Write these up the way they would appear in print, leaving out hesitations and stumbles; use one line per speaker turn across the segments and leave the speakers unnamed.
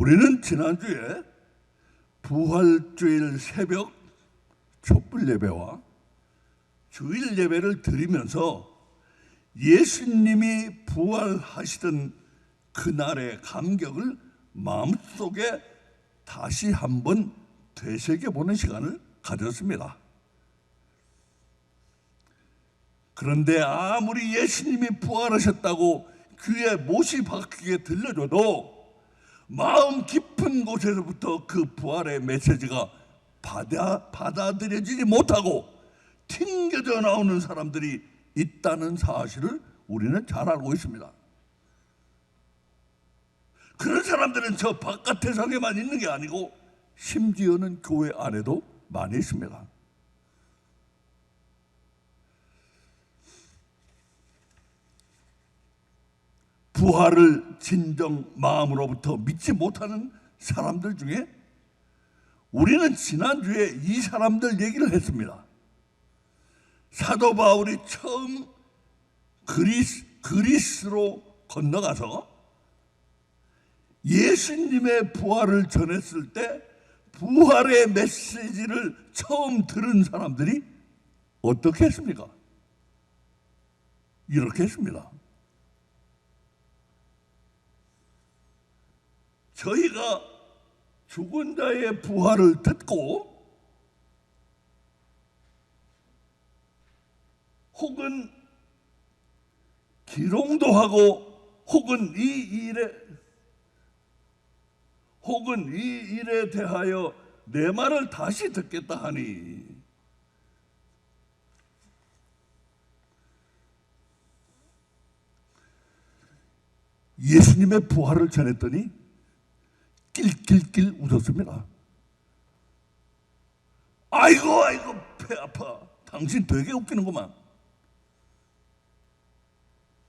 우리는 지난주에 부활주일 새벽 촛불 예배와 주일 예배를 드리면서 예수님이 부활하시던 그날의 감격을 마음속에 다시 한번 되새겨보는 시간을 가졌습니다. 그런데 아무리 예수님이 부활하셨다고 귀에 못이 박히게 들려줘도 마음 깊은 곳에서부터 그 부활의 메시지가 받아들여지지 못하고 튕겨져 나오는 사람들이 있다는 사실을 우리는 잘 알고 있습니다. 그런 사람들은 저 바깥 세상에만 있는 게 아니고 심지어는 교회 안에도 많이 있습니다. 부활을 진정 마음으로부터 믿지 못하는 사람들 중에 우리는 지난주에 이 사람들 얘기를 했습니다. 사도 바울이 처음 그리스로 건너가서 예수님의 부활을 전했을 때 부활의 메시지를 처음 들은 사람들이 어떻게 했습니까? 이렇게 했습니다. 저희가 죽은 자의 부활을 듣고 혹은 기롱도 하고 혹은 이 일에 대하여 내 말을 다시 듣겠다 하니 예수님의 부활을 전했더니 낄낄낄 웃었습니다. 아이고 배 아파. 당신 되게 웃기는구만.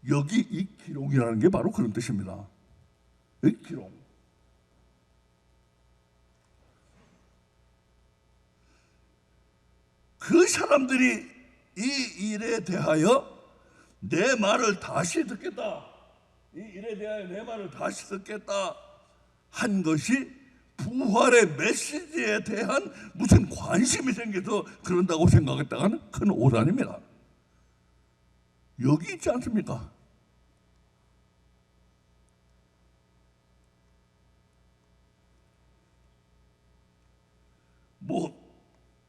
여기 이 기롱이라는 게 바로 그런 뜻입니다. 이 기롱. 그 사람들이 이 일에 대하여 내 말을 다시 듣겠다. 이 일에 대하여 내 말을 다시 듣겠다 한 것이 부활의 메시지에 대한 무슨 관심이 생겨서 그런다고 생각했다가는 큰 오산입니다. 여기 있지 않습니까?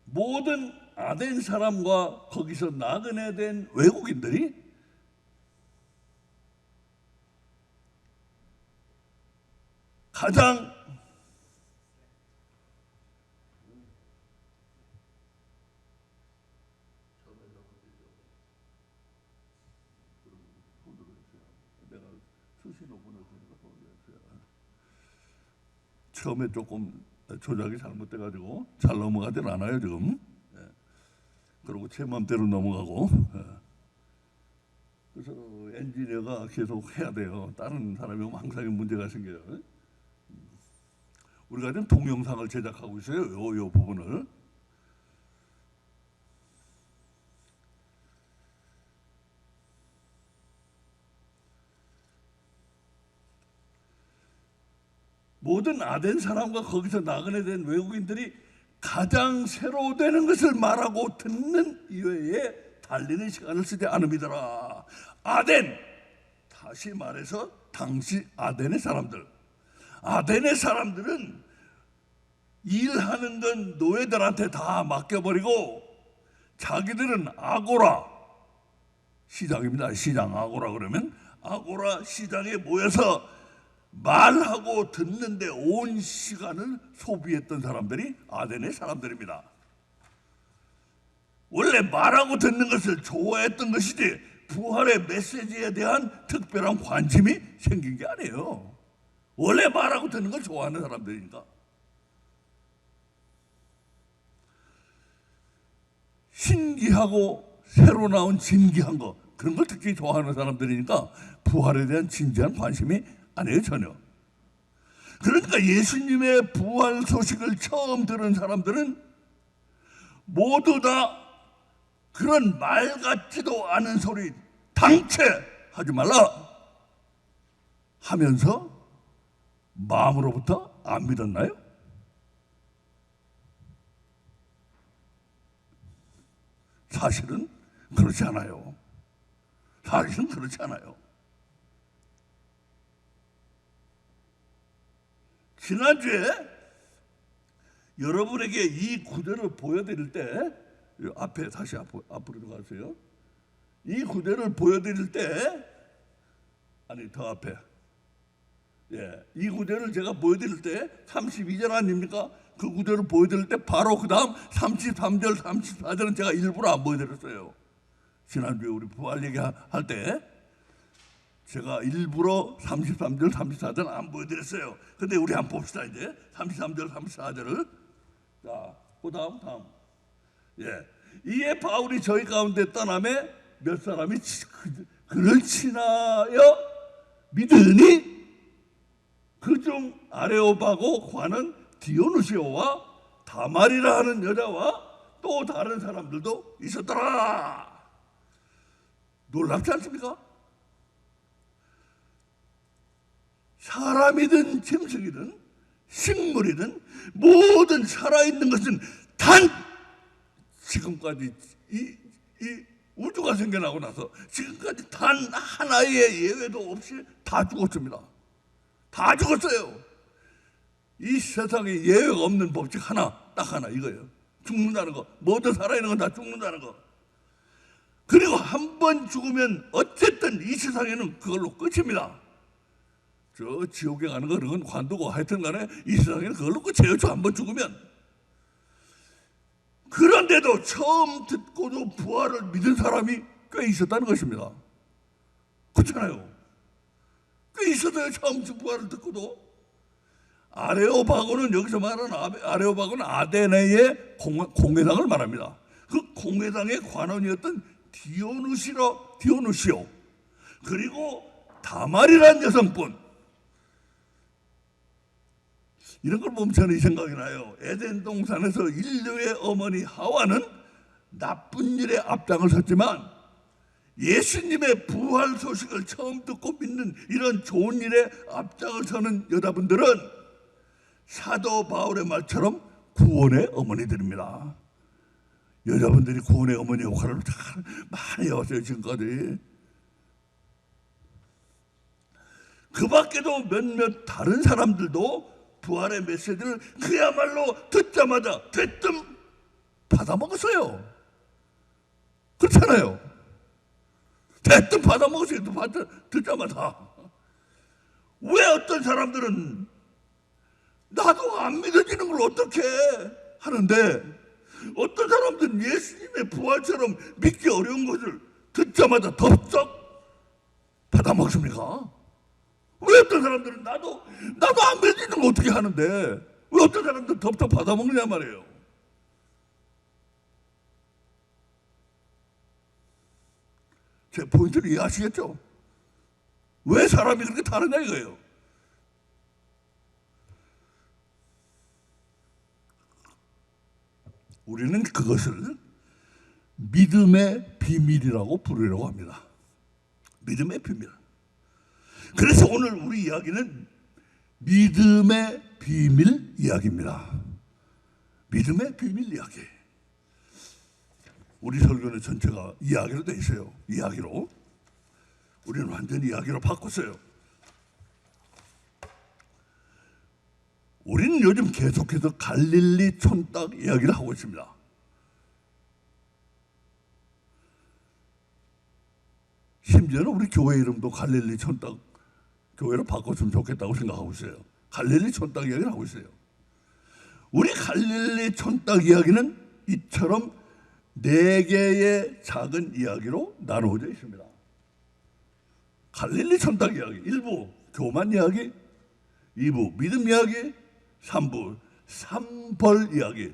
모든 아덴 사람과 거기서 나그네 된 외국인들이 가장 처음에 조금 조작이 잘못돼가지고 잘 넘어가질 않아요 지금. 그리고 제 맘대로 넘어가고. 그래서 엔지니어가 계속 해야 돼요. 다른 사람이 오면 항상 문제가 생겨요. 우리가 지금 동영상을 제작하고 있어요. 요 부분을. 모든 아덴 사람과 거기서 나그네 된 외국인들이 가장 새로 되는 것을 말하고 듣는 이외에 달리는 시간을 쓰지 않음이더라. 아덴, 다시 말해서 당시 아덴의 사람들. 아덴의 사람들은 일하는 건 노예들한테 다 맡겨버리고 자기들은 아고라, 시장입니다. 시장, 아고라 그러면 아고라 시장에 모여서 말하고 듣는데 온 시간을 소비했던 사람들이 아덴의 사람들입니다. 원래 말하고 듣는 것을 좋아했던 것이지 부활의 메시지에 대한 특별한 관심이 생긴 게 아니에요. 원래 말하고 듣는 걸 좋아하는 사람들이니까. 신기하고 새로 나온 진기한 거, 그런 걸 특히 좋아하는 사람들이니까 부활에 대한 진지한 관심이 아니에요 전혀. 그러니까 예수님의 부활 소식을 처음 들은 사람들은 모두 다 그런 말 같지도 않은 소리 당최 하지 말라 하면서 마음으로부터 안 믿었나요? 사실은 그렇지 않아요. 사실은 그렇지 않아요. 지난주에 여러분에게 이 구절을 보여드릴 때, 앞에 다시 앞으로 들어가세요. 이 구절을 보여드릴 때, 아니 더 앞에, 이 구절을 제가 보여드릴 때 32절 아닙니까? 그 구절을 보여드릴 때 바로 그 다음 33절, 34절은 제가 일부러 안 보여드렸어요. 지난주에 우리 부활 얘기할 때 제가 일부러 33절, 34절 안 보여드렸어요. 근데 우리 한번 봅시다. 이제 33절, 34절을. 자, 그 다음. 이에 바울이 저희 가운데 떠남에 몇 사람이 그를 친하여 믿으니 그중 아레오바고 관은 디오누시오와 다말이라 하는 여자와 또 다른 사람들도 있었더라. 놀랍지 않습니까? 사람이든 짐승이든 식물이든 모든 살아있는 것은 단 지금까지 이 우주가 생겨나고 나서 지금까지 단 하나의 예외도 없이 다 죽었습니다. 다 죽었어요. 이 세상에 예외가 없는 법칙 딱 하나 이거예요. 죽는다는 거. 모든 살아있는 건 다 죽는다는 거. 그리고 한 번 죽으면 어쨌든 이 세상에는 그걸로 끝입니다. 저 지옥에 가는 거 그건 관두고 하여튼 간에 이 세상에는 그걸로 끝이에요. 저 한 번 죽으면. 그런데도 처음 듣고도 부활을 믿은 사람이 꽤 있었다는 것입니다. 그렇잖아요. 꽤 있었어요. 처음 부활을 듣고도. 아레오바고는 여기서 말하는 아레오바고는 아데네의 공회당을 말합니다. 그 공회당의 관원이었던 디오누시오 그리고 다말이라는 여성분. 이런 걸 보면 저는 이 생각이 나요. 에덴 동산에서 인류의 어머니 하와는 나쁜 일에 앞장을 섰지만 예수님의 부활 소식을 처음 듣고 믿는 이런 좋은 일에 앞장을 서는 여자분들은 사도 바울의 말처럼 구원의 어머니들입니다. 여자분들이 구원의 어머니 역할을 잘 많이 해왔어요. 지금까지. 그 밖에도 몇몇 다른 사람들도 부활의 메시지를 그야말로 듣자마자 대뜸 받아먹었어요. 그렇잖아요. 대뜸 받아먹었어요. 듣자마자. 왜 어떤 사람들은 나도 안 믿어지는 걸 어떻게 하는데 어떤 사람들은 예수님의 부활처럼 믿기 어려운 것을 듣자마자 덥석 받아먹습니까? 왜 어떤 사람들은 나도 안 믿어지는 걸 어떻게 하는데 왜 어떤 사람들은 덥석 받아먹느냐 말이에요. 제 포인트를 이해하시겠죠? 왜 사람이 그렇게 다르냐 이거예요. 우리는 그것을 믿음의 비밀이라고 부르려고 합니다. 믿음의 비밀. 그래서 오늘 우리 이야기는 믿음의 비밀 이야기입니다. 믿음의 비밀 이야기. 우리 설교는 전체가 이야기로 돼 있어요. 이야기로. 우리는 완전히 이야기로 바꿨어요. 우리는 요즘 계속해서 갈릴리 촌딱 이야기를 하고 있습니다. 심지어는 우리 교회 이름도 갈릴리 촌딱 교회로 바꿨으면 좋겠다고 생각하고 있어요. 갈릴리 촌딱 이야기를 하고 있어요. 우리 갈릴리 촌딱 이야기는 이처럼 4개의 작은 이야기로 나누어져 있습니다. 갈릴리 촌딱 이야기 1부 교만 이야기, 2부 믿음 이야기, 3부 삼벌 이야기.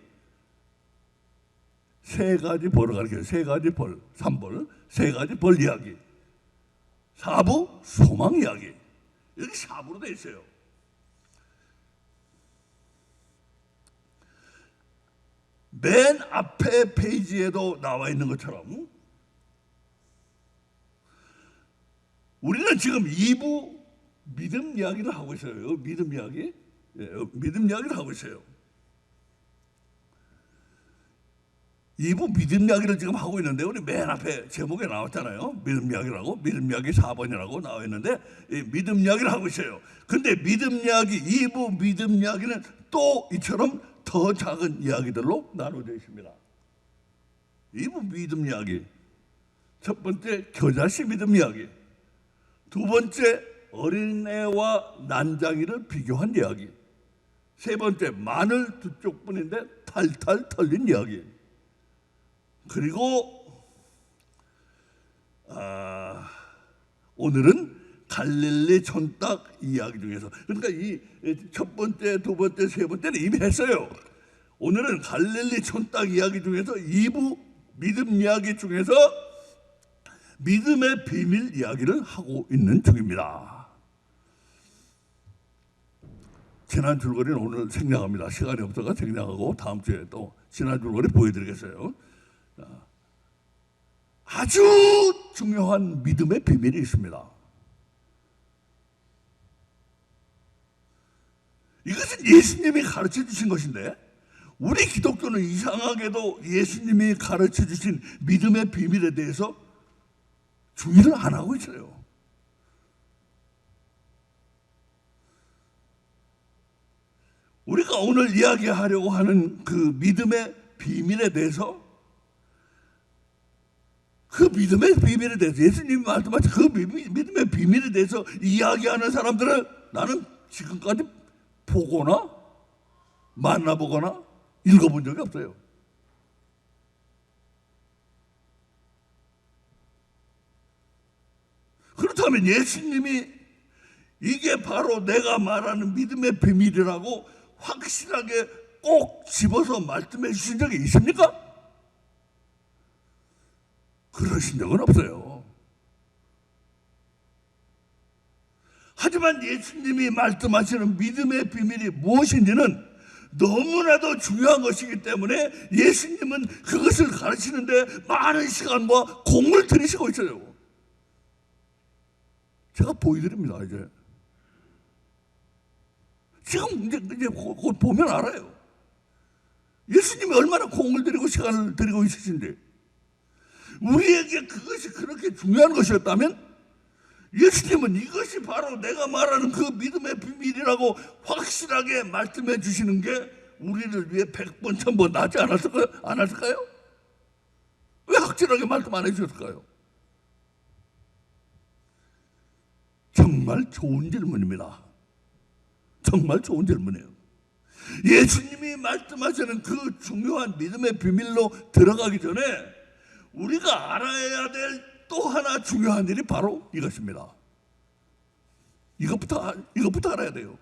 3가지 벌을 가리켜요. 3가지 벌, 삼벌, 3가지 벌 이야기. 4부 소망 이야기. 이렇게 4부로 되어 있어요. 맨 앞에 페이지에도 나와 있는 것처럼 우리는 지금 2부 믿음 이야기를 하고 있어요. 믿음 이야기. 믿음 이야기를 하고 있어요. 2부 믿음 이야기를 지금 하고 있는데 우리 맨 앞에 제목에 나왔잖아요. 믿음 이야기라고. 믿음 이야기 4번이라고 나와 있는데 믿음 이야기를 하고 있어요. 근데 믿음 이야기 2부 믿음 이야기는 또 이처럼 더 작은 이야기들로 나눠져 있습니다. 2부 믿음 이야기. 첫 번째 겨자씨 믿음 이야기. 두 번째 어린애와 난장이를 비교한 이야기. 세 번째 마늘 두 쪽뿐인데 탈탈 털린 이야기. 그리고 오늘은 갈릴리 촌딱 이야기 중에서, 그러니까 이 첫 번째, 두 번째, 세 번째는 이미 했어요. 오늘은 갈릴리 촌딱 이야기 중에서 2부 믿음 이야기 중에서 믿음의 비밀 이야기를 하고 있는 중입니다. 지난 줄거리는 오늘 생략합니다. 시간이 없어서 생략하고 다음 주에 또 지난 줄거리 보여드리겠어요. 아주 중요한 믿음의 비밀이 있습니다. 이것은 예수님이 가르쳐 주신 것인데 우리 기독교는 이상하게도 예수님이 가르쳐 주신 믿음의 비밀에 대해서 주의를 안 하고 있어요. 우리가 오늘 이야기하려고 하는 그 믿음의 비밀에 대해서, 그 믿음의 비밀에 대해서, 예수님이 말씀하신 그 믿음의 비밀에 대해서 이야기하는 사람들은 나는 지금까지 보거나 만나보거나 읽어본 적이 없어요. 그렇다면 예수님이 이게 바로 내가 말하는 믿음의 비밀이라고 확실하게 꼭 집어서 말씀해 주신 적이 있습니까? 그러신 적은 없어요. 하지만 예수님이 말씀하시는 믿음의 비밀이 무엇인지는 너무나도 중요한 것이기 때문에 예수님은 그것을 가르치는데 많은 시간과 공을 들이시고 있어요. 제가 보여드립니다. 지금 이제 곧 보면 알아요. 예수님이 얼마나 공을 들이고 시간을 들이고 있으신데, 우리에게 그것이 그렇게 중요한 것이었다면 예수님은 이것이 바로 내가 말하는 그 믿음의 비밀이라고 확실하게 말씀해 주시는 게 우리를 위해 100번 1000번 낫지 않았을까요? 왜 확실하게 말씀 안 해주셨을까요? 정말 좋은 질문입니다. 정말 좋은 질문이에요. 예수님이 말씀하시는 그 중요한 믿음의 비밀로 들어가기 전에 우리가 알아야 될 또 하나 중요한 일이 바로 이것입니다. 이것부터 알아야 돼요.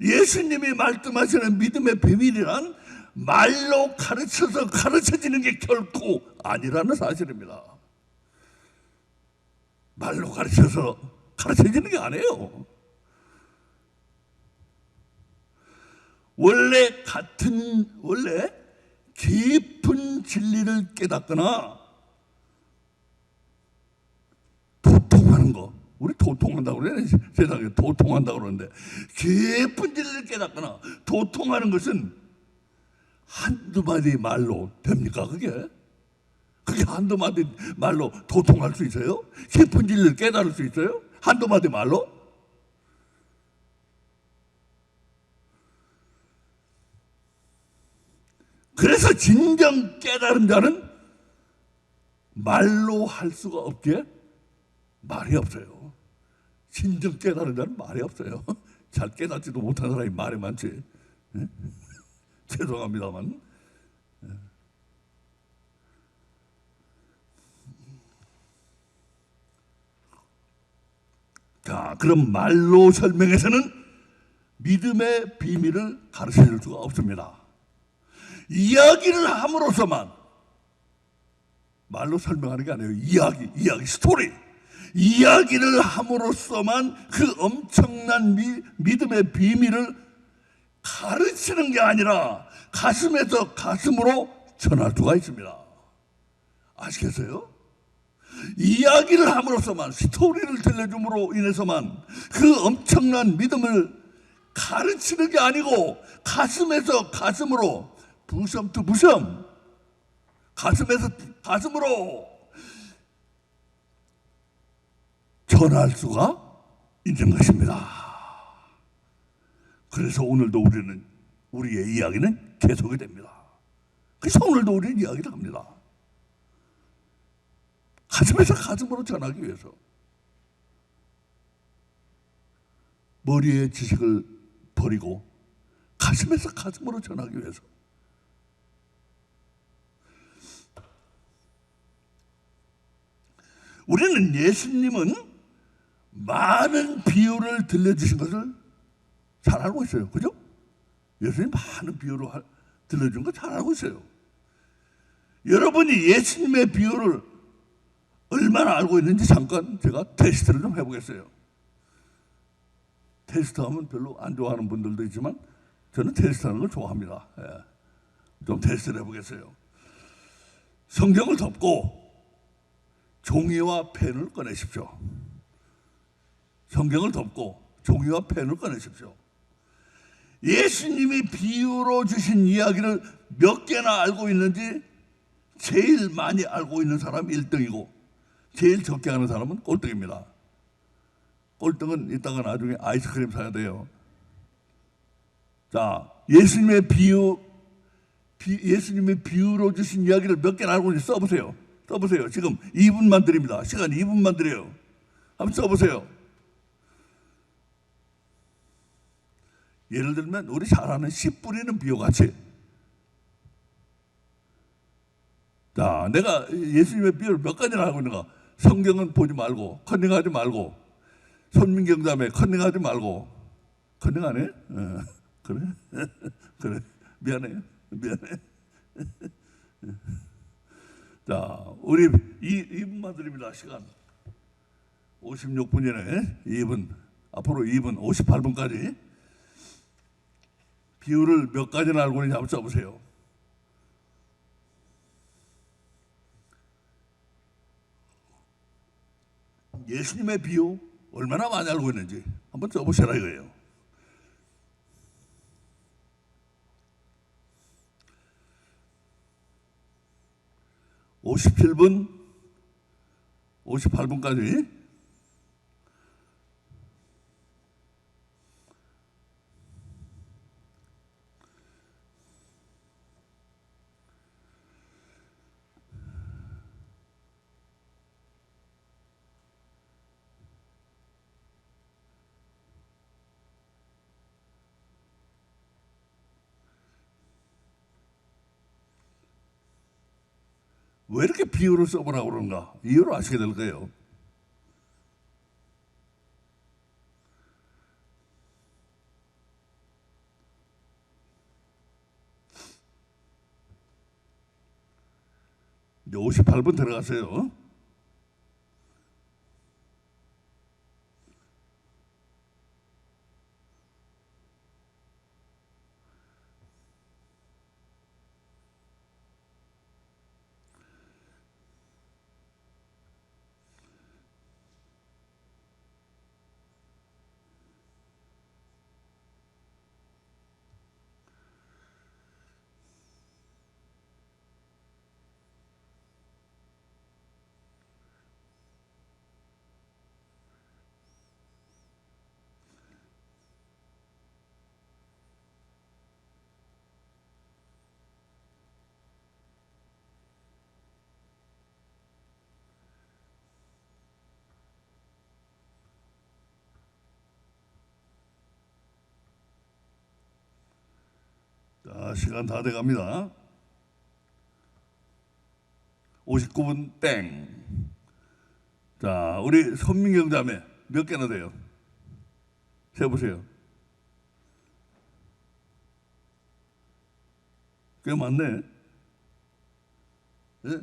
예수님이 말씀하시는 믿음의 비밀이란 말로 가르쳐서 가르쳐지는 게 결코 아니라는 사실입니다. 말로 가르쳐서 가르쳐지는 게 아니에요. 원래 깊은 진리를 깨닫거나 도통하는 거, 우리 도통한다고 그래. 세상에 도통한다고 그러는데, 깊은 진리를 깨닫거나 도통하는 것은 한두 마디 말로 됩니까? 그게 한두 마디 말로 도통할 수 있어요? 깊은 진리를 깨달을 수 있어요? 한두 마디 말로? 그래서 진정 깨달은 자는 말로 할 수가 없기에 말이 없어요. 진정 깨달은 자는 말이 없어요. 잘 깨닫지도 못한 사람이 말이 많지. 죄송합니다만. 자, 그럼 말로 설명해서는 믿음의 비밀을 가르쳐 줄 수가 없습니다. 이야기를 함으로써만, 말로 설명하는 게 아니에요. 이야기, 스토리. 이야기를 함으로써만 그 엄청난 믿음의 비밀을 가르치는 게 아니라 가슴에서 가슴으로 전할 수가 있습니다. 아시겠어요? 이야기를 함으로써만, 스토리를 들려줌으로 인해서만 그 엄청난 믿음을 가르치는 게 아니고 가슴에서 가슴으로, 부섬 투 부섬, 가슴에서 가슴으로 전할 수가 있는 것입니다. 그래서 오늘도 우리의 이야기는 계속이 됩니다. 그래서 오늘도 우리는 이야기를 합니다. 가슴에서 가슴으로 전하기 위해서. 머리의 지식을 버리고 가슴에서 가슴으로 전하기 위해서. 우리는 예수님은 많은 비유를 들려주신 것을 잘 알고 있어요. 그죠? 예수님 많은 비유를 들려준 거 잘 알고 있어요. 여러분이 예수님의 비유를 얼마나 알고 있는지 잠깐 제가 테스트를 좀 해보겠어요. 테스트하면 별로 안 좋아하는 분들도 있지만 저는 테스트하는 걸 좋아합니다. 좀 테스트를 해보겠어요. 성경을 덮고 종이와 펜을 꺼내십시오. 성경을 덮고 종이와 펜을 꺼내십시오. 예수님이 비유로 주신 이야기를 몇 개나 알고 있는지 제일 많이 알고 있는 사람이 1등이고 제일 적게 하는 사람은 꼴등입니다. 꼴등은 이따가 나중에 아이스크림 사야 돼요. 자, 예수님의 비유로 주신 이야기를 몇 개나 알고 있는지 써보세요. 써보세요. 지금 2분만 드립니다. 시간 2분만 드려요. 한번 써보세요. 예를 들면 우리 잘 아는 씨 뿌리는 비유같이. 자, 내가 예수님의 비유를 몇 가지나 알고 있는가? 성경은 보지 말고, 컨닝하지 말고, 손민경자매 컨닝하지 말고. 컨닝 안 해? 그래? 그래. 미안해. 자, 우리 2분만 드립니다. 시간 56분이네. 2분. 앞으로 2분, 58분까지. 비유를 몇 가지나 알고 있는지 한번 써보세요. 예수님의 비유 얼마나 많이 알고 있는지 한번 써보시라 이거예요. (57분) (58분까지) 왜 이렇게 비유를 써보라고 그런가? 이유를 아시게 될 거예요. 이제 58분 들어가세요. 자, 시간 다 돼갑니다. 59분 땡. 자, 우리 손민경 자매 몇 개나 돼요? 세보세요. 꽤 많네. 예?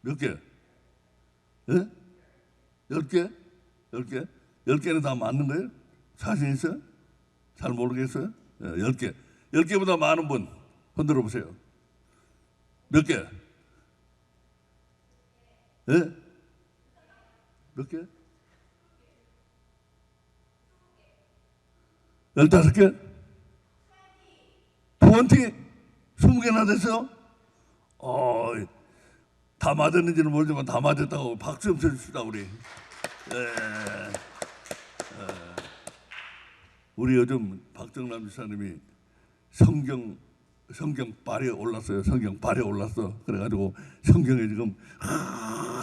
몇 개? 예? 10개? 10개? 10개는 다 맞는 거예요? 자신 있어요? 잘 모르겠어요? 예, 10개. 10개보다 많은 분 흔들어 보세요. 몇 개? 예? 몇 개? 15개? 20? 20개나 됐어? 다 맞았는지는 모르지만 다 맞았다고 박수 좀 쳐줍시다 우리. 우리 요즘 박정남 지사님이 성경 발에 올랐어요. 성경 발에 올랐어. 그래가지고 성경에 지금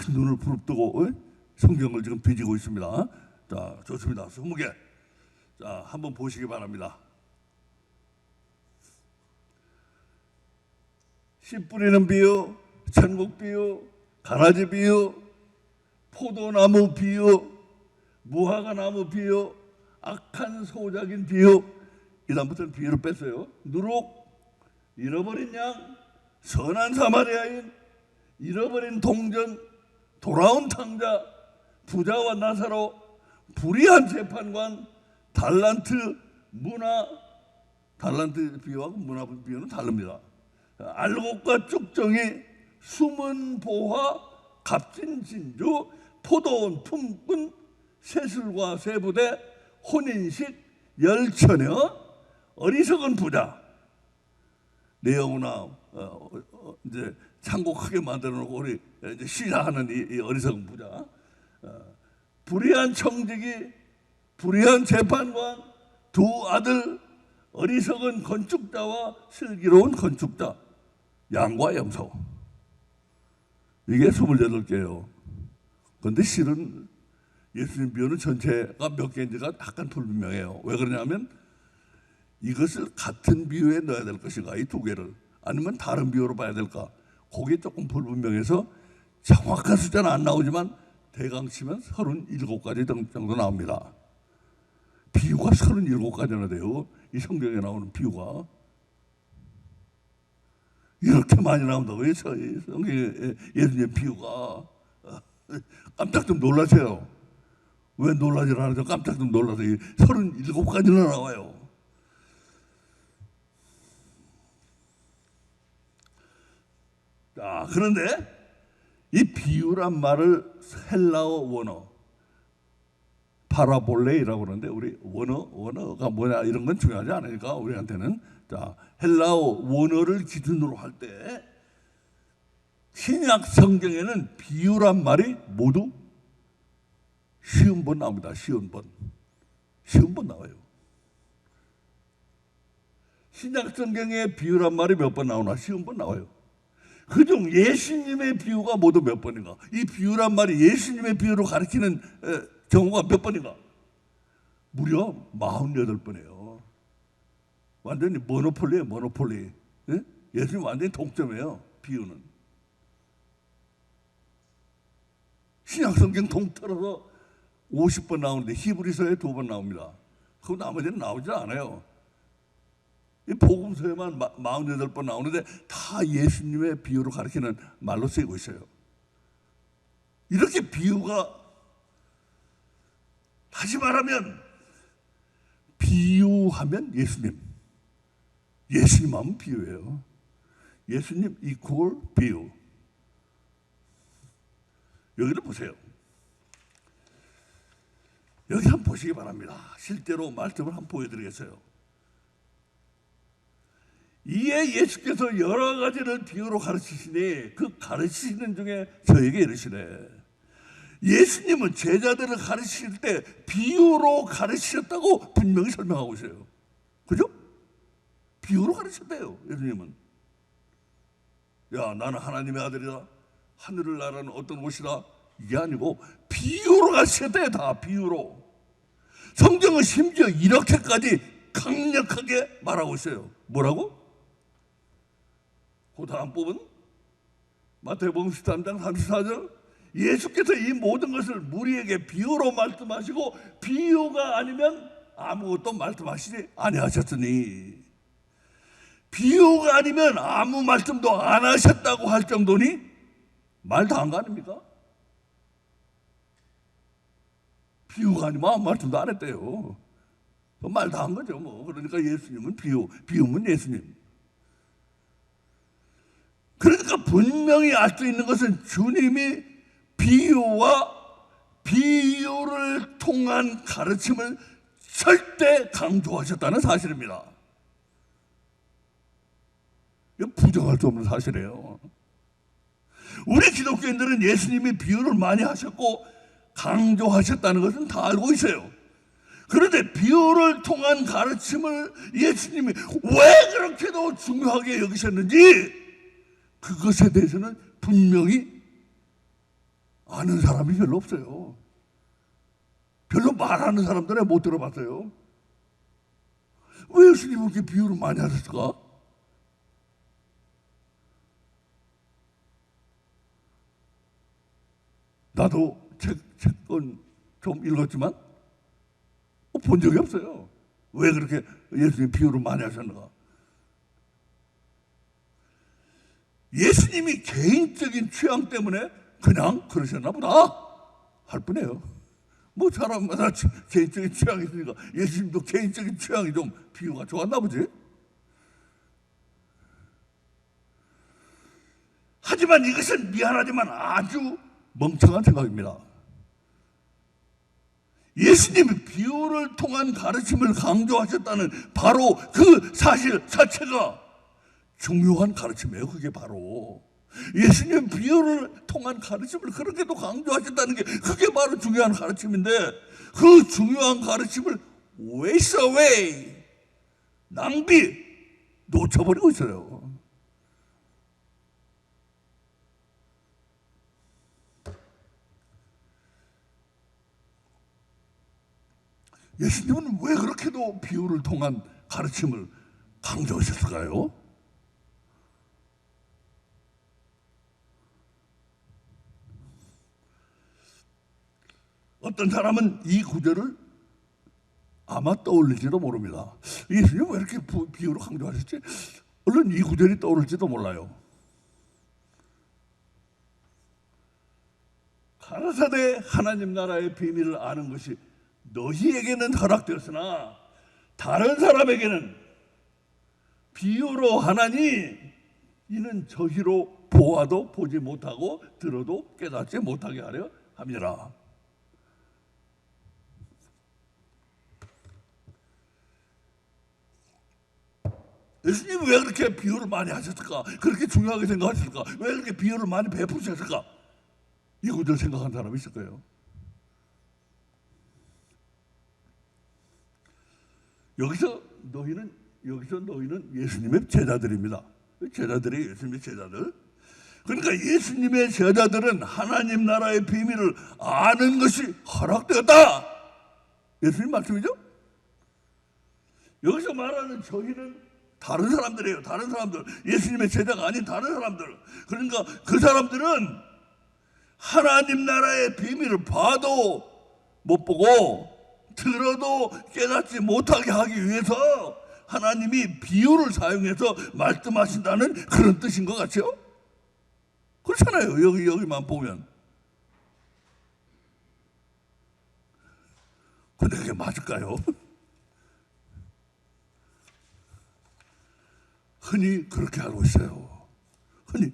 눈을 부릅뜨고 성경을 지금 뒤지고 있습니다. 자, 좋습니다. 20개. 자, 한번 보시기 바랍니다. 씨 뿌리는 비유, 천국 비유, 가라지 비유, 포도나무 비유, 무화과 나무 비유, 악한 소작인 비유. 이 다음부터는 비유를 뺐어요. 누룩, 잃어버린 양, 선한 사마리아인, 잃어버린 동전, 돌아온 탕자, 부자와 나사로, 불의한 재판관, 달란트 비유하고 문화 비유는 다릅니다. 알곡과 쭉정이, 숨은 보화, 값진 진주, 포도원 품꾼, 세술과 세부대, 혼인식, 열처녀, 어리석은 부자. 내용이나 이제 창고 크게 만들어 놓고 우리 이제 시사하는 이 어리석은 부자. 불의한 청지기, 불의한 재판관, 두 아들, 어리석은 건축자와 슬기로운 건축자, 양과 염소. 이게 28개예요. 그런데 실은 예수님 비유는 전체가 몇 개인지가 약간 불분명해요. 왜 그러냐면 이것을 같은 비유에 넣어야 될 것인가, 이 두 개를, 아니면 다른 비유로 봐야 될까, 그게 조금 불분명해서 정확한 숫자는 안 나오지만 대강 치면 37가지 정도 나옵니다. 비유가 37가지나 돼요. 이 성경에 나오는 비유가 이렇게 많이 나온다고요. 성경에 예수님의 비유가. 깜짝 좀 놀라세요. 왜 놀라지 않아서 깜짝 좀 놀라서 37가지나 나와요. 자, 그런데 이 비유란 말을 헬라어 원어, 파라볼레이라고 그러는데, 우리 원어가 뭐냐 이런 건 중요하지 않으니까 우리한테는. 자, 헬라어 원어를 기준으로 할 때 신약 성경에는 비유란 말이 모두 50번 나옵니다. 50번 나와요. 신약 성경에 비유란 말이 몇 번 나오나? 50번 나와요. 그중 예수님의 비유가 모두 몇 번인가? 이 비유란 말이 예수님의 비유로 가리키는 경우가 몇 번인가? 무려 48번이에요. 완전히 모노폴리예요. 모노폴리. 예수님 완전히 독점이에요. 비유는. 신약성경 통틀어서 50번 나오는데 히브리서에 2번 나옵니다. 그 나머지는 나오지 않아요. 이 복음서에만 48번 나오는데 다 예수님의 비유로 가리키는 말로 쓰이고 있어요. 이렇게 비유가, 다시 말하면 비유하면 예수님 하면 비유예요. 예수님 이퀄 비유. 여기를 보세요. 여기 한번 보시기 바랍니다. 실제로 말씀을 한번 보여드리겠어요. 이에 예수께서 여러 가지를 비유로 가르치시니 그 가르치시는 중에 저에게 이르시래. 예수님은 제자들을 가르치실 때 비유로 가르치셨다고 분명히 설명하고 있어요. 그죠? 비유로 가르쳤대요. 예수님은. 야, 나는 하나님의 아들이다, 하늘을 나라는 어떤 곳이다, 이게 아니고 비유로 가르치셨대요. 다 비유로. 성경은 심지어 이렇게까지 강력하게 말하고 있어요. 뭐라고? 그 다음 부분 마태복음 13장 34절, 예수께서 이 모든 것을 무리에게 비유로 말씀하시고 비유가 아니면 아무것도 말씀하시지 아니하셨으니. 비유가 아니면 아무 말씀도 안 하셨다고 할 정도니 말 다 한 거 아닙니까? 비유가 아니면 아무 말씀도 안 했대요. 말 다 한 거죠 뭐. 그러니까 예수님은 비유면 예수님. 그러니까 분명히 알 수 있는 것은 주님이 비유와 비유를 통한 가르침을 절대 강조하셨다는 사실입니다. 이거 부정할 수 없는 사실이에요. 우리 기독교인들은 예수님이 비유를 많이 하셨고 강조하셨다는 것은 다 알고 있어요. 그런데 비유를 통한 가르침을 예수님이 왜 그렇게도 중요하게 여기셨는지 그것에 대해서는 분명히 아는 사람이 별로 없어요. 별로 말하는 사람들은 못 들어봤어요. 왜 예수님이 그렇게 비유를 많이 하셨을까? 나도 책은 좀 읽었지만 본 적이 없어요. 왜 그렇게 예수님이 비유를 많이 하셨는가? 예수님이 개인적인 취향 때문에 그냥 그러셨나 보다 할 뿐이에요. 뭐 사람마다 개인적인 취향이 있으니까 예수님도 개인적인 취향이 좀 비유가 좋았나 보지. 하지만 이것은 미안하지만 아주 멍청한 생각입니다. 예수님이 비유를 통한 가르침을 강조하셨다는 바로 그 사실 자체가 중요한 가르침이에요. 그게 바로 예수님 비유를 통한 가르침을 그렇게도 강조하셨다는 게 그게 바로 중요한 가르침인데 그 중요한 가르침을 waste away, 낭비, 놓쳐버리고 있어요. 예수님은 왜 그렇게도 비유를 통한 가르침을 강조하셨을까요? 어떤 사람은 이 구절을 아마 떠올릴지도 모릅니다. 예수님 왜 이렇게 비유로 강조하셨지? 얼른 이 구절이 떠오를지도 몰라요. 가라사대 하나님 나라의 비밀을 아는 것이 너희에게는 허락되었으나 다른 사람에게는 비유로 하나니 이는 저희로 보아도 보지 못하고 들어도 깨닫지 못하게 하려 함이라. 예수님이 왜 그렇게 비유를 많이 하셨을까? 그렇게 중요하게 생각하셨을까? 왜 그렇게 비유를 많이 베푸셨을까? 이 구절 생각한 사람이 있을 거예요. 여기서 너희는 예수님의 제자들입니다. 제자들이 예수님의 제자들. 그러니까 예수님의 제자들은 하나님 나라의 비밀을 아는 것이 허락되었다. 예수님 말씀이죠? 여기서 말하는 저희는 다른 사람들이에요. 다른 사람들. 예수님의 제자가 아닌 다른 사람들. 그러니까 그 사람들은 하나님 나라의 비밀을 봐도 못 보고 들어도 깨닫지 못하게 하기 위해서 하나님이 비유를 사용해서 말씀하신다는 그런 뜻인 것 같죠? 그렇잖아요. 여기만 보면. 근데 그게 맞을까요? 흔히 그렇게 알고 있어요. 흔히.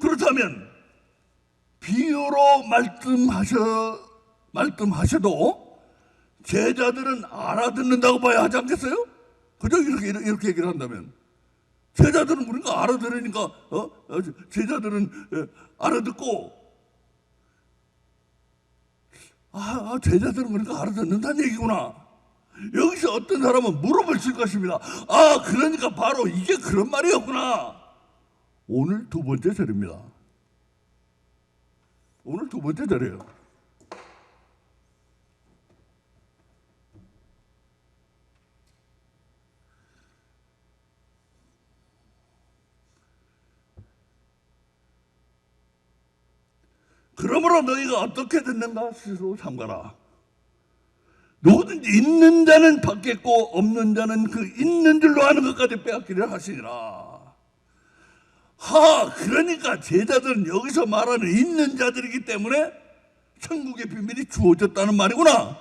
그렇다면 비유로 말씀하셔도 제자들은 알아듣는다고 봐야 하지 않겠어요? 그죠? 이렇게 얘기를 한다면 제자들은 그러니까 알아들으니까 제자들은 알아듣고 제자들은 그러니까 알아듣는다는 얘기구나. 여기서 어떤 사람은 물어볼 수 있을 것입니다. 그러니까 바로 이게 그런 말이었구나. 오늘 두 번째 절입니다. 오늘 두 번째 절이에요. 그러므로 너희가 어떻게 듣는가 스스로 삼가라. 누구든지 있는 자는 받겠고 없는 자는 그 있는 줄로 아는 것까지 빼앗기려 하시니라. 그러니까 제자들은 여기서 말하는 있는 자들이기 때문에 천국의 비밀이 주어졌다는 말이구나.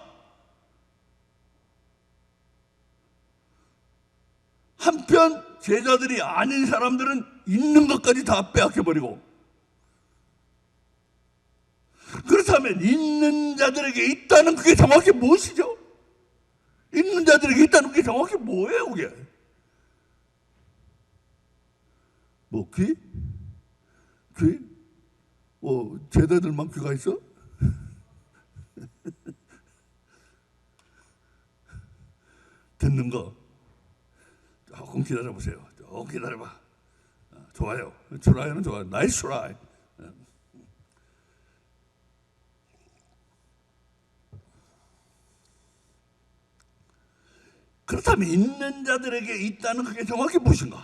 한편 제자들이 아닌 사람들은 있는 것까지 다 빼앗겨버리고 그렇다면 있는 자들에게 있다는 그게 정확히 무엇이죠? 있는 자들에게 있다는 그게 정확히 뭐예요, 그게? 뭐 귀? 귀? 제자들만 귀가 있어? 듣는 거 조금 기다려보세요. 조금 기다려봐. 좋아요. 트라이는 좋아요. 나이스 트라이. 그렇다면 있는 자들에게 있다는 그게 정확히 무엇인가?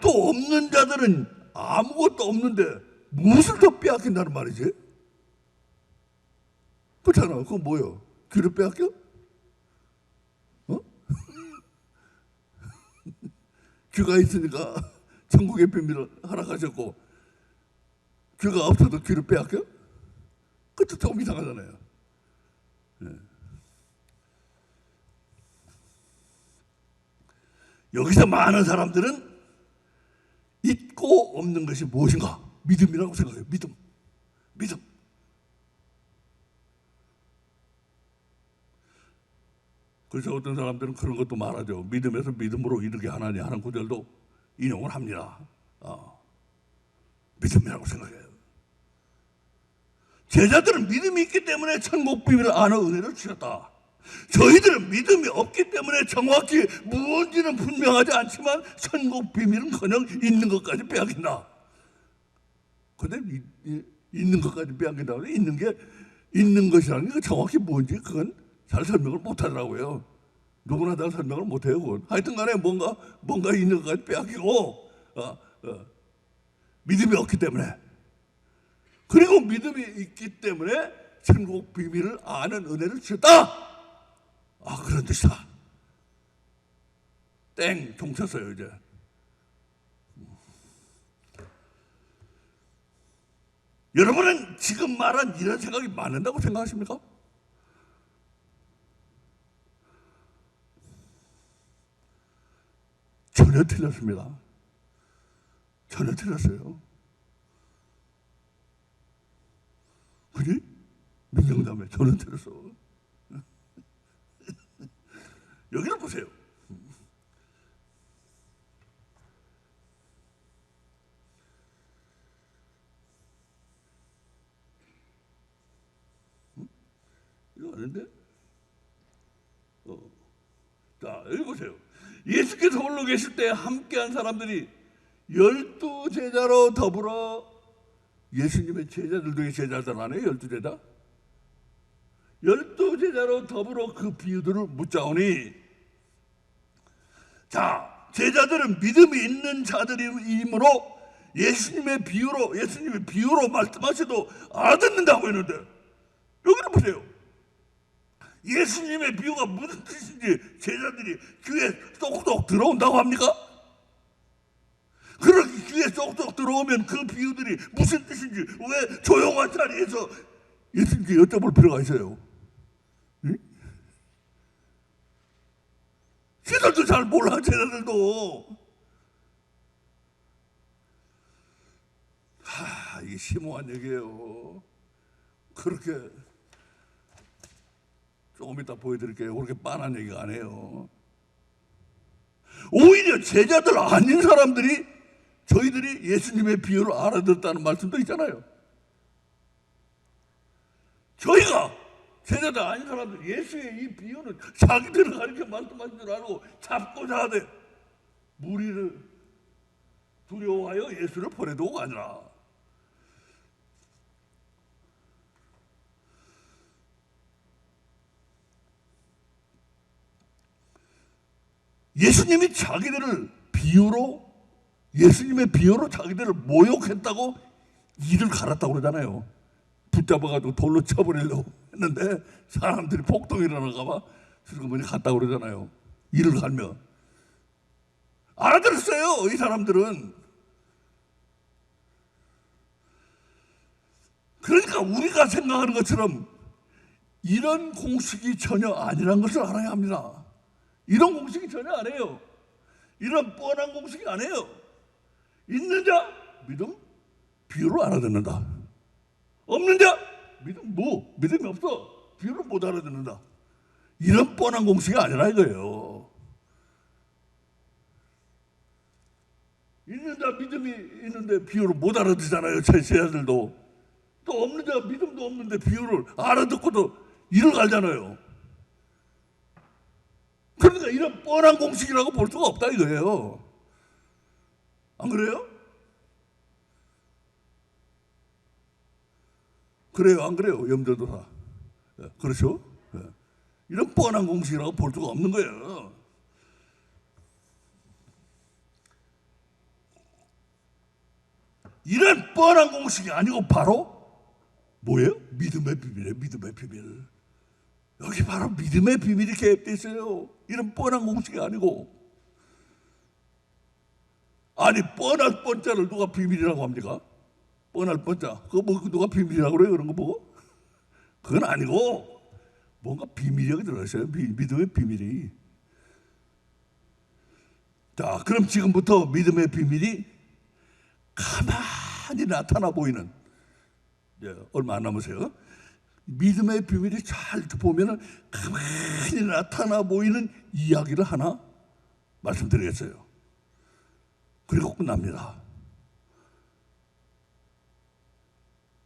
또 없는 자들은 아무것도 없는데 무엇을 더 빼앗긴다는 말이지? 그렇잖아. 그건 뭐예요? 귀를 빼앗겨? 귀가 있으니까 천국의 비밀을 허락하셨고, 귀가 없어도 귀를 빼앗겨? 그것도 조금 이상하잖아요. 네. 여기서 많은 사람들은 있고 없는 것이 무엇인가? 믿음이라고 생각해요. 믿음. 그래서 어떤 사람들은 그런 것도 말하죠. 믿음에서 믿음으로 이르게 하나니 하는 구절도 인용을 합니다. 믿음이라고 생각해요. 제자들은 믿음이 있기 때문에 천국 비밀을 아는 은혜를 주셨다. 저희들은 믿음이 없기 때문에 정확히 무언지는 분명하지 않지만 천국 비밀은커녕 있는 것까지 빼앗긴다. 근데 있는 것까지 빼앗긴다. 있는 것이라는 게 정확히 뭔지 그건 잘 설명을 못 하더라고요. 누구나 다 설명을 못 해요. 그건. 하여튼 간에 뭔가 있는 것까지 빼앗기고 믿음이 없기 때문에, 그리고 믿음이 있기 때문에 천국 비밀을 아는 은혜를 주셨다. 그런 뜻이다. 땡, 종 쳤어요, 이제. 여러분은 지금 말한 이런 생각이 맞는다고 생각하십니까? 전혀 틀렸습니다. 전혀 틀렸어요. 그지? 민정담에 전혀 틀렸어. 여기를 보세요. 이거 아닌데? 자, 여기 보세요. 예수께서 홀로 계실 때 함께한 사람들이 12제자로 더불어, 예수님의 제자들 중에 제자들 아니에요? 12제자? 12제자로 더불어 그 비유들을 묻자오니, 자, 제자들은 믿음이 있는 자들이므로 예수님의 비유로 말씀하셔도 알아듣는다고 했는데, 여기를 보세요. 예수님의 비유가 무슨 뜻인지 제자들이 귀에 쏙쏙 들어온다고 합니까? 그렇게 귀에 쏙쏙 들어오면 그 비유들이 무슨 뜻인지 왜 조용한 자리에서 예수님께 여쭤볼 필요가 있어요? 응? 제자들도 잘 몰라. 제자들도. 이게 심오한 얘기예요. 그렇게 조금 이따 보여드릴게요. 그렇게 빤한 얘기가 아니에요. 오히려 제자들 아닌 사람들이 저희들이 예수님의 비유를 알아듣었다는 말씀도 있잖아요. 저희가 제자들 아닌 사람들 예수의 이 비유는 자기들을 가리켜 말씀하신 줄 알고 잡고자 하되 무리를 두려워하여 예수를 보내도가 아니라, 예수님이 예수님의 비유로 자기들을 모욕했다고 이를 갈았다고 그러잖아요. 붙잡아가지고 돌로 쳐버리려고 했는데 사람들이 폭동이 일어나가 봐 슬그머니 갔다고 그러잖아요. 이를 갈며. 알아들었어요, 이 사람들은. 그러니까 우리가 생각하는 것처럼 이런 공식이 전혀 아니란 것을 알아야 합니다. 이런 공식이 전혀 아니에요. 이런 뻔한 공식이 아니에요. 있는 자 믿음 비유로 알아듣는다. 없는 자 믿음이 없어. 비유를 못 알아듣는다. 이런 뻔한 공식이 아니라 이거예요. 있는 자 믿음이 있는데 비유를 못 알아듣잖아요. 제자들도. 또 없는 자가 믿음도 없는데 비유를 알아듣고도 이를 갈잖아요. 그러니까 이런 뻔한 공식이라고 볼 수가 없다 이거예요. 안 그래요? 그래요, 안 그래요? 염전도사. 그렇죠? 이런 뻔한 공식이라고 볼 수가 없는 거예요. 이런 뻔한 공식이 아니고 바로 뭐예요? 믿음의 비밀이에요. 믿음의 비밀. 여기 바로 믿음의 비밀이 개입되어 있어요. 이런 뻔한 공식이 아니고. 아니 뻔할 뻔자를 누가 비밀이라고 합니까? 뻔할 뻔자. 그거 뭐 누가 비밀이라고 그래요? 그런 거 보고? 그건 아니고 뭔가 비밀이 여기 들어있어요. 믿음의 비밀이. 자, 그럼 지금부터 믿음의 비밀이 가만히 나타나 보이는, 얼마 안 남으세요. 믿음의 비밀이 잘 보면은 가만히 나타나 보이는 이야기를 하나 말씀드리겠어요. 그리고 끝납니다.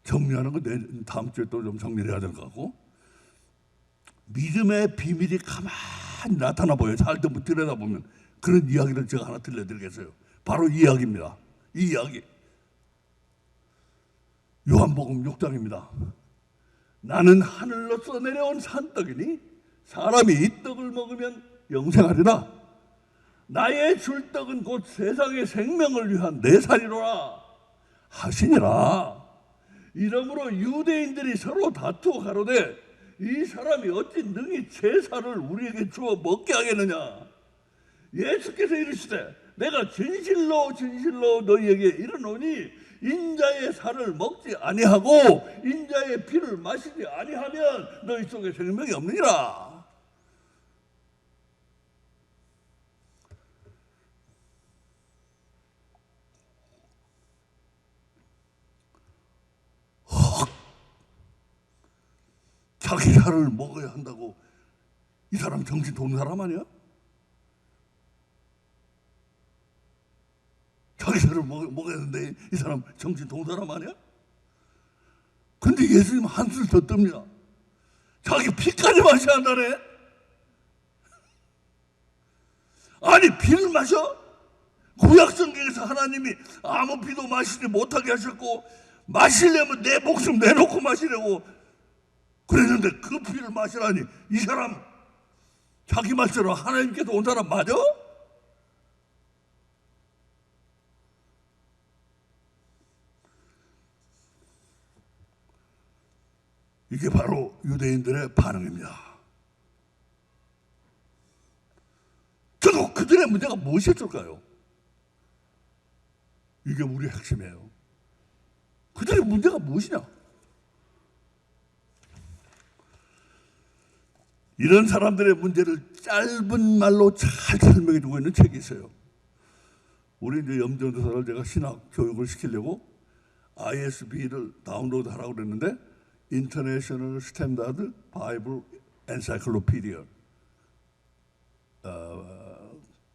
정리하는 거 다음 주에 또 좀 정리를 해야 될 것 같고, 믿음의 비밀이 가만히 나타나 보여요. 잘 들여다보면. 그런 이야기를 제가 하나 들려드리겠어요. 바로 이 이야기입니다. 이 이야기. 요한복음 6장입니다. 나는 하늘로서 내려온 산떡이니 사람이 이 떡을 먹으면 영생하리라. 나의 줄 떡은 곧 세상의 생명을 위한 내 살이로라 하시니라. 이러므로 유대인들이 서로 다투어 가로되 이 사람이 어찌 능히 제사를 우리에게 주어 먹게 하겠느냐. 예수께서 이르시되 내가 진실로 너희에게 이르노니 인자의 살을 먹지 아니하고 인자의 피를 마시지 아니하면 너희 속에 생명이 없느니라. 자기 살을 먹어야 한다고. 이 사람 정신 도는 사람 아니야? 자기 살을 먹어야 하는데 이 사람 정신 도는 사람 아니야? 근데 예수님 한술 더 뜹니다. 자기 피까지 마셔야 한다네. 아니 피를 마셔? 구약성경에서 하나님이 아무 피도 마시지 못하게 하셨고 마시려면 내 목숨 내놓고 마시려고 그랬는데 그 피를 마시라니 이 사람 자기 말처럼 하나님께서 온 사람 맞아? 이게 바로 유대인들의 반응입니다. 저도 그들의 문제가 무엇이었을까요? 이게 우리의 핵심이에요. 그들의 문제가 무엇이냐? 이런 사람들의 문제를 짧은 말로 잘 설명해 주고 있는 책이 있어요. 우리 이제 염전도사를 제가 신학 교육을 시키려고 ISB를 다운로드 하라고 그랬는데 International Standard Bible Encyclopedia,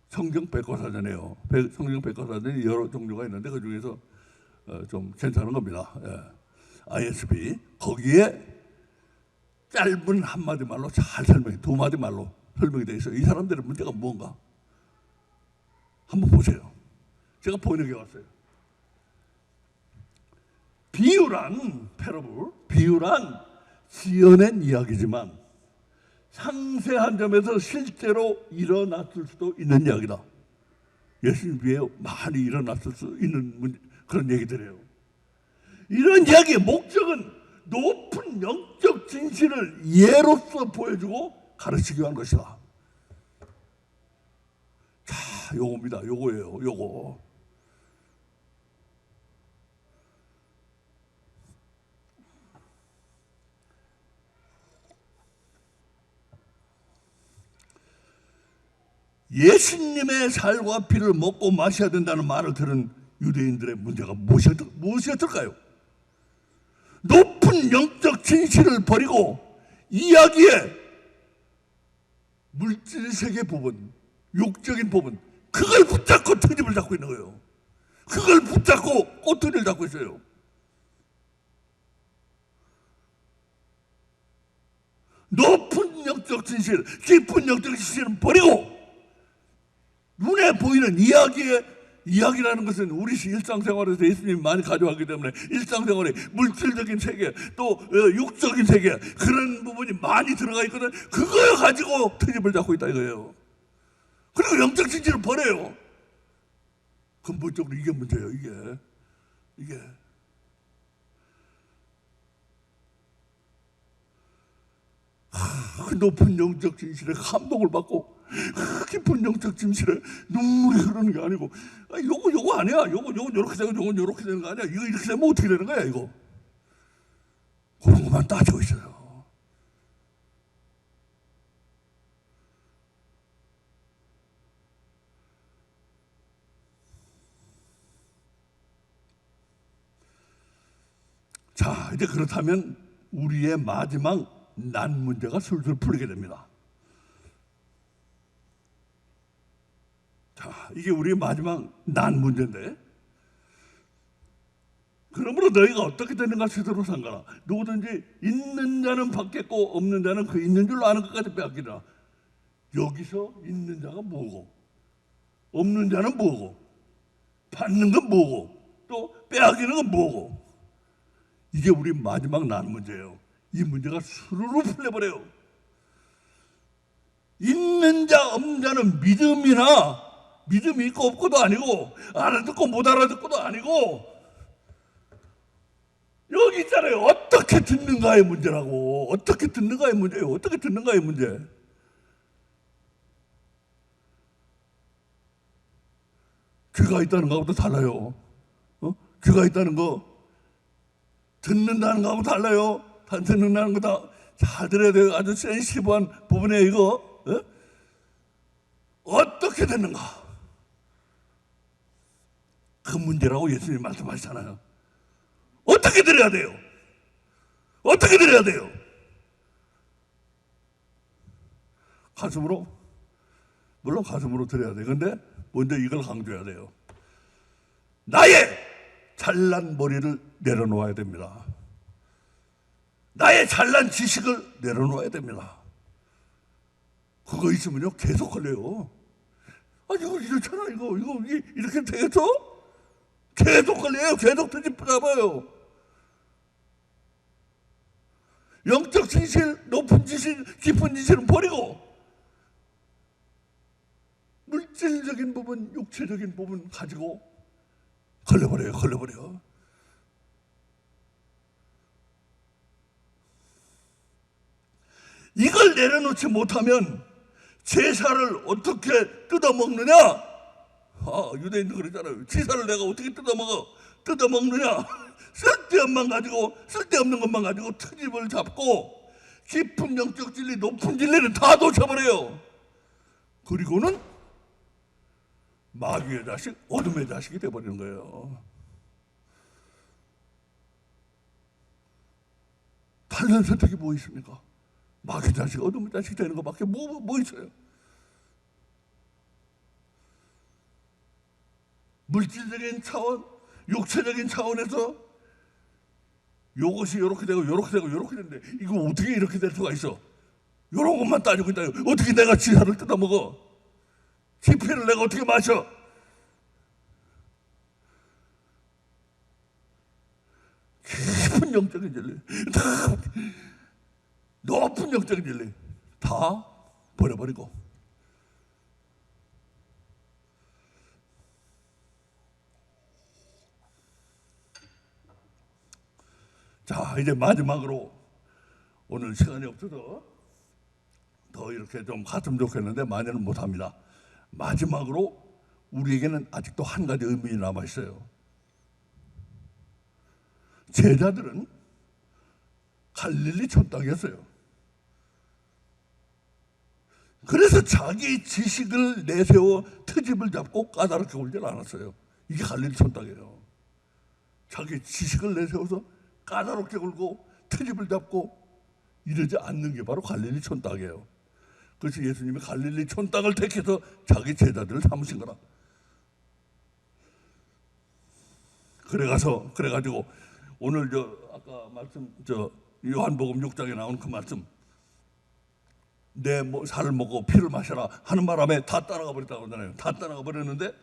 성경 백과사전이에요. 성경 백과사전이 여러 종류가 있는데 그 중에서 좀 괜찮은 겁니다. ISB 거기에 짧은 한마디 말로 잘 설명해, 두 마디 말로 설명이 되어 있어요. 이 사람들의 문제가 뭔가 한번 보세요. 제가 번역해 왔어요. 비유란 패러블, 비유란 지어낸 이야기지만 상세한 점에서 실제로 일어났을 수도 있는 이야기다. 예수님 위에 많이 일어났을 수 있는 그런 얘기들이에요. 이런 이야기의 목적은 높은 영적 진실을 예로서 보여주고 가르치기 위한 것이다. 자, 요겁니다. 요거예요. 요거. 예수님의 살과 피를 먹고 마셔야 된다는 말을 들은 유대인들의 문제가 무엇이었을까요? 높은 높은 영적 진실을 버리고 이야기의 물질 세계 부분, 육적인 부분, 그걸 붙잡고 트집을 잡고 있는 거예요. 그걸 붙잡고 꼬투리를 잡고 있어요. 높은 영적 진실, 깊은 영적 진실은 버리고 눈에 보이는 이야기라는 것은 우리 일상생활에서 예수님이 많이 가져왔기 때문에 일상생활에 물질적인 세계 또 육적인 세계 그런 부분이 많이 들어가 있거든. 그걸 가지고 트집을 잡고 있다 이거예요. 그리고 영적 진실을 버려요. 근본적으로 이게 문제예요. 이게 그 높은 영적 진실에 감동을 받고 깊은 영적 진실에 눈물이 흐르는 게 아니고 요거 아니야. 요건 요렇게 되고 요건 요렇게 되는 거 아니야. 이거 이렇게 되면 어떻게 되는 거야 이거. 그런 것만 따지고 있어요. 자, 이제 그렇다면 우리의 마지막 난 문제가 술술 풀리게 됩니다. 자, 이게 우리의 마지막 난 문제인데, 그러므로 너희가 어떻게 되는가 스스로 상관하. 누구든지 있는 자는 받겠고 없는 자는 그 있는 줄로 아는 것까지 빼앗기라. 여기서 있는 자가 뭐고 없는 자는 뭐고 받는 건 뭐고 또 빼앗기는 건 뭐고, 이게 우리 마지막 난 문제예요. 이 문제가 수루루 풀려버려요. 있는 자 없는 자는 믿음이 있고 없고도 아니고 알아듣고 못 알아듣고도 아니고 여기 있잖아요. 어떻게 듣는가의 문제라고. 어떻게 듣는가의 문제예요. 어떻게 듣는가의 문제. 귀가 있다는 거하고도 달라요. 귀가 있다는 거 듣는다는 거하고 달라요. 단 듣는다는 거 다 잘 들어야 돼요. 아주 센시티브한 부분에 이거 어떻게 듣는가, 그 문제라고 예수님이 말씀하시잖아요. 어떻게 들어야 돼요? 어떻게 들어야 돼요? 가슴으로, 물론 가슴으로 들어야 돼요. 근데 먼저 이걸 강조해야 돼요. 나의 잘난 머리를 내려놓아야 됩니다. 나의 잘난 지식을 내려놓아야 됩니다. 그거 있으면요 계속 걸려요. 이거 이렇잖아. 이거 이렇게 되겠어? 계속 걸려요. 계속 트집 잡아요. 영적 진실, 높은 진실, 깊은 진실은 버리고 물질적인 부분, 육체적인 부분 가지고 걸려버려. 이걸 내려놓지 못하면 제사를 어떻게 뜯어먹느냐? 유대인도 그러잖아요. 제사를 내가 어떻게 뜯어먹느냐? 쓸데없는 것만 가지고 트집을 잡고 깊은 영적 진리, 높은 진리는 다 놓쳐버려요. 그리고는 마귀의 자식, 어둠의 자식이 되어버리는 거예요. 다른 선택이 뭐 있습니까? 마귀의 자식, 어둠의 자식 되는 것밖에 뭐 있어요? 물질적인 차원, 육체적인 차원에서 요것이 이렇게 되고 이렇게 되는데 이거 어떻게 이렇게 될 수가 있어? 이런 것만 따지고 있다. 어떻게 내가 지사를 뜯어먹어? 지피를 내가 어떻게 마셔? 깊은 영적인 진리, 높은 영적인 진리 다 버려버리고, 자 이제 마지막으로, 오늘 시간이 없어서 더 이렇게 좀 갔으면 좋겠는데 많이는 못합니다. 마지막으로 우리에게는 아직도 한 가지 의문이 남아있어요. 제자들은 갈릴리 촌땅이었어요. 그래서 자기 지식을 내세워 트집을 잡고 까다롭게 굴지 않았어요. 이게 갈릴리 촌땅이에요. 자기 지식을 내세워서 까다롭게 굴고 트집을 잡고 이러지 않는 게 바로 갈릴리 촌딱이에요. 그래서 예수님이 갈릴리 촌딱을 택해서 자기 제자들을 삼으신 거라. 그래가지고 오늘 아까 말씀 요한복음 6장에 나온 그 말씀, 내 살을 먹고 피를 마셔라 하는 바람에 다 따라가 버렸다고 하잖아요. 다 따라가 버렸는데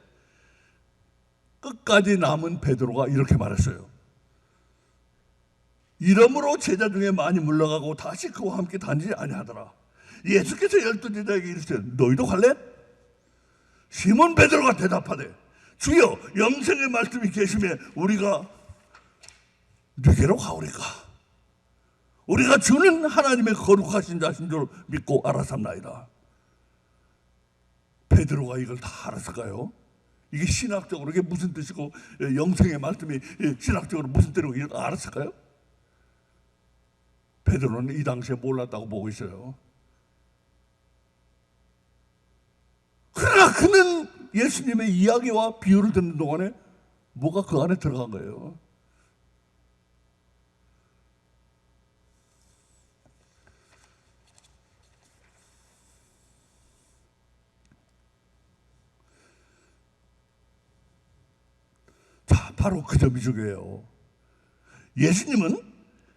끝까지 남은 베드로가 이렇게 말했어요. 이러므로 제자 중에 많이 물러가고 다시 그와 함께 다니지 아니하더라. 예수께서 12제자에게 이르시되 너희도 갈래? 시몬 베드로가 대답하되 주여, 영생의 말씀이 계시매 우리가 누게로 가오리까? 우리가 주는 하나님의 거룩하신 자신 줄 믿고 알아삼나이다. 베드로가 이걸 다 알았을까요? 이게 신학적으로 이게 무슨 뜻이고 영생의 말씀이 신학적으로 무슨 뜻이고 이걸 알았을까요? 베드로는 이 당시에 몰랐다고 보고 있어요. 그러나 그는 예수님의 이야기와 비유를 듣는 동안에 뭐가 그 안에 들어간 거예요. 자, 바로 그 점이 중요해요. 예수님은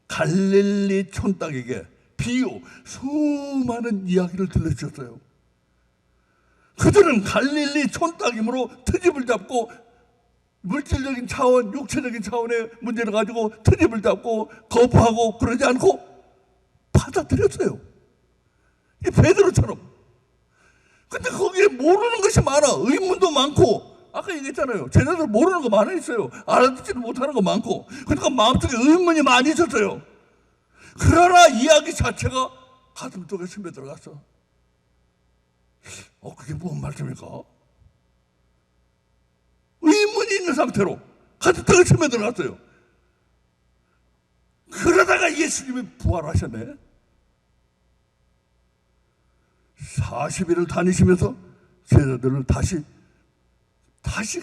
갈릴리 촌딱에게 비유, 수많은 이야기를 들려주셨어요. 그들은 갈릴리 촌딱이므로 트집을 잡고 물질적인 차원, 육체적인 차원의 문제를 가지고 트집을 잡고 거부하고 그러지 않고 받아들였어요. 이 베드로처럼. 근데 거기에 모르는 것이 많아. 의문도 많고. 아까 얘기했잖아요. 제자들 모르는 거 많이 있어요. 알아듣지도 못하는 거 많고. 그러니까 마음속에 의문이 많이 있었어요. 그러나 이야기 자체가 가슴 속에 스며 들어갔어. 그게 무슨 말씀입니까? 의문이 있는 상태로 가슴 속에 스며 들어갔어요. 그러다가 예수님이 부활하셨네. 40일을 다니시면서 제자들을 다시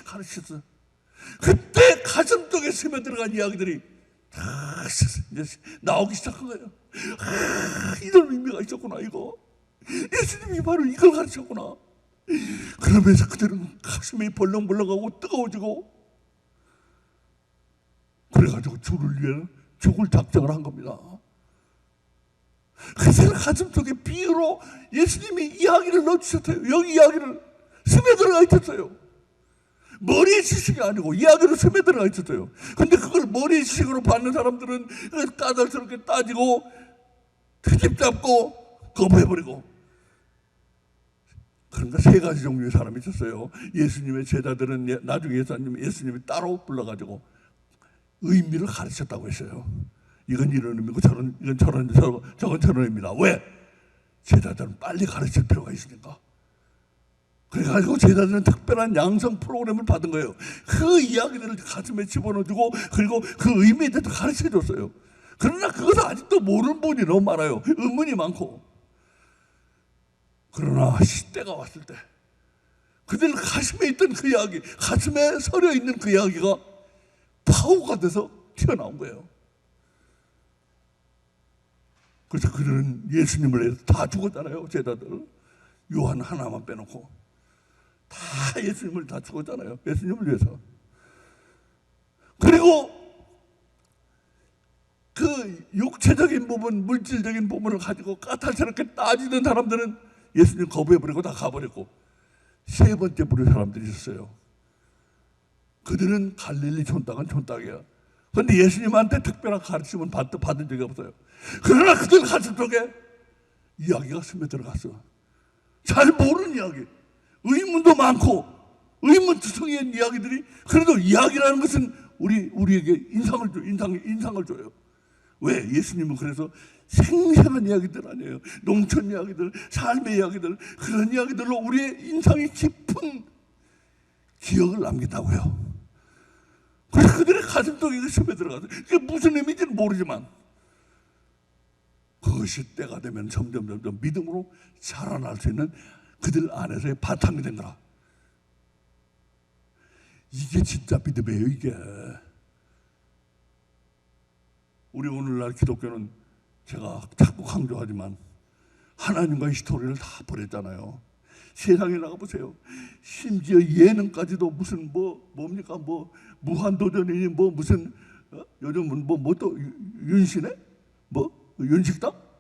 가르쳤어요. 그때 가슴 속에 스며 들어간 이야기들이 다 이제 나오기 시작한 거예요. 이런 의미가 있었구나, 이거. 예수님이 바로 이걸 가르쳤구나. 그러면서 그들은 가슴이 벌렁벌렁하고 뜨거워지고, 그래가지고 주를 위해 죽을 작정을 한 겁니다. 그래서 가슴 속에 비유로 예수님이 이야기를 넣어주셨어요. 여기 이야기를 스며들어가 있었어요. 머리의 지식이 아니고 이야기로 스며들어가 있었어요. 근데 그걸 머리의 지식으로 받는 사람들은 까닭스럽게 따지고 트집 잡고 거부해버리고. 그러니까 세 가지 종류의 사람이 있었어요. 예수님의 제자들은 나중에 예수님이 따로 불러가지고 의미를 가르쳤다고 했어요. 이건 이런 의미고 이건 저건 의미다. 왜? 제자들은 빨리 가르칠 필요가 있으니까. 그래가지고 제자들은 특별한 양성 프로그램을 받은 거예요. 그 이야기들을 가슴에 집어넣어주고, 그리고 그 의미에 대해서 가르쳐줬어요. 그러나 그것을 아직도 모르는 분이 너무 많아요. 의문이 많고. 그러나 시대가 왔을 때 그들 가슴에 있던 그 이야기, 가슴에 서려 있는 그 이야기가 파워가 돼서 튀어나온 거예요. 그래서 그들은 예수님을 위해서 다 죽었잖아요. 제자들 요한 하나만 빼놓고 다 예수님을 다 죽었잖아요. 예수님을 위해서. 그리고 그 육체적인 부분, 물질적인 부분을 가지고 까탈스럽게 따지는 사람들은 예수님 거부해버리고 다 가버렸고, 세 번째 부류의 사람들이 있었어요. 그들은 갈릴리 촌딱은 촌딱이야. 그런데 예수님한테 특별한 가르침은 받은 적이 없어요. 그러나 그들 가슴 속에 이야기가 스며들어갔어. 잘 모르는 이야기, 의문도 많고 의문투성이한 이야기들이, 그래도 이야기라는 것은 우리에게 인상을 줘요. 왜? 예수님은 그래서 생생한 이야기들 아니에요. 농촌 이야기들, 삶의 이야기들, 그런 이야기들로 우리의 인상이 깊은 기억을 남긴다고요. 그래서 그들의 가슴 속에 스며들어가서, 그게 무슨 의미인지는 모르지만 그것이 때가 되면 점점 믿음으로 자라날 수 있는 그들 안에서의 바탕이 된 거라. 이게 진짜 믿음이에요. 이게 우리 오늘 오늘날 기독교는 제가 자꾸 강조하지만 하나님과의 스토리를 다 버렸잖아요. 세상에 나가보세요. 심지어 예능까지도 무슨 뭡니까 무한도전이니 무슨 요즘은 또 윤신의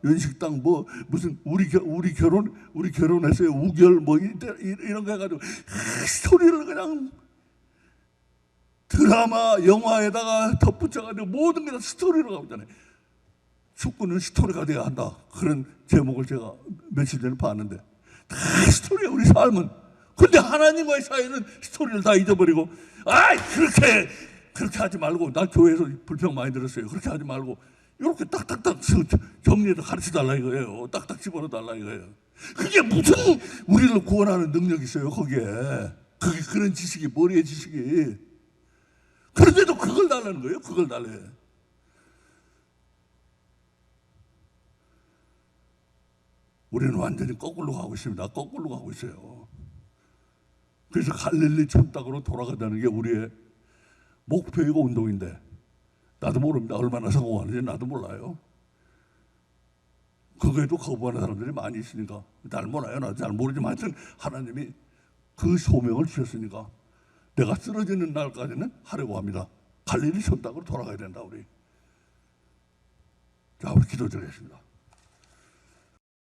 윤식당 무슨 우리 결혼했어요 우결 이런 거 해가지고 스토리를 그냥 드라마 영화에다가 덧붙여가지고 모든 게 다 스토리로 가고 있잖아요. 축구는 스토리가 돼야 한다, 그런 제목을 제가 며칠 전에 봤는데 다 스토리야 우리 삶은. 근데 하나님과의 사이는 스토리를 다 잊어버리고 그렇게 하지 말고, 나 교회에서 불평 많이 들었어요. 그렇게 하지 말고 이렇게 딱딱딱 정리해서 가르쳐달라 이거예요. 딱딱 집어넣어달라 이거예요. 그게 무슨 우리를 구원하는 능력이 있어요 거기에. 그게 그런 지식이, 머리의 지식이. 그런데도 그걸 달라는 거예요. 그걸 달래. 우리는 완전히 거꾸로 가고 있습니다. 거꾸로 가고 있어요. 그래서 갈릴리 천당으로 돌아가자는 게 우리의 목표이고 운동인데, 나도 모릅니다. 얼마나 성공하는지 나도 몰라요. 그거에도 거부하는 사람들이 많이 있으니까. 잘 몰라요. 나도 잘 모르지만 하여튼 하나님이 그 소명을 주셨으니까 내가 쓰러지는 날까지는 하려고 합니다. 갈릴리 천당으로 돌아가야 된다 우리. 자, 우리 기도 드리겠습니다.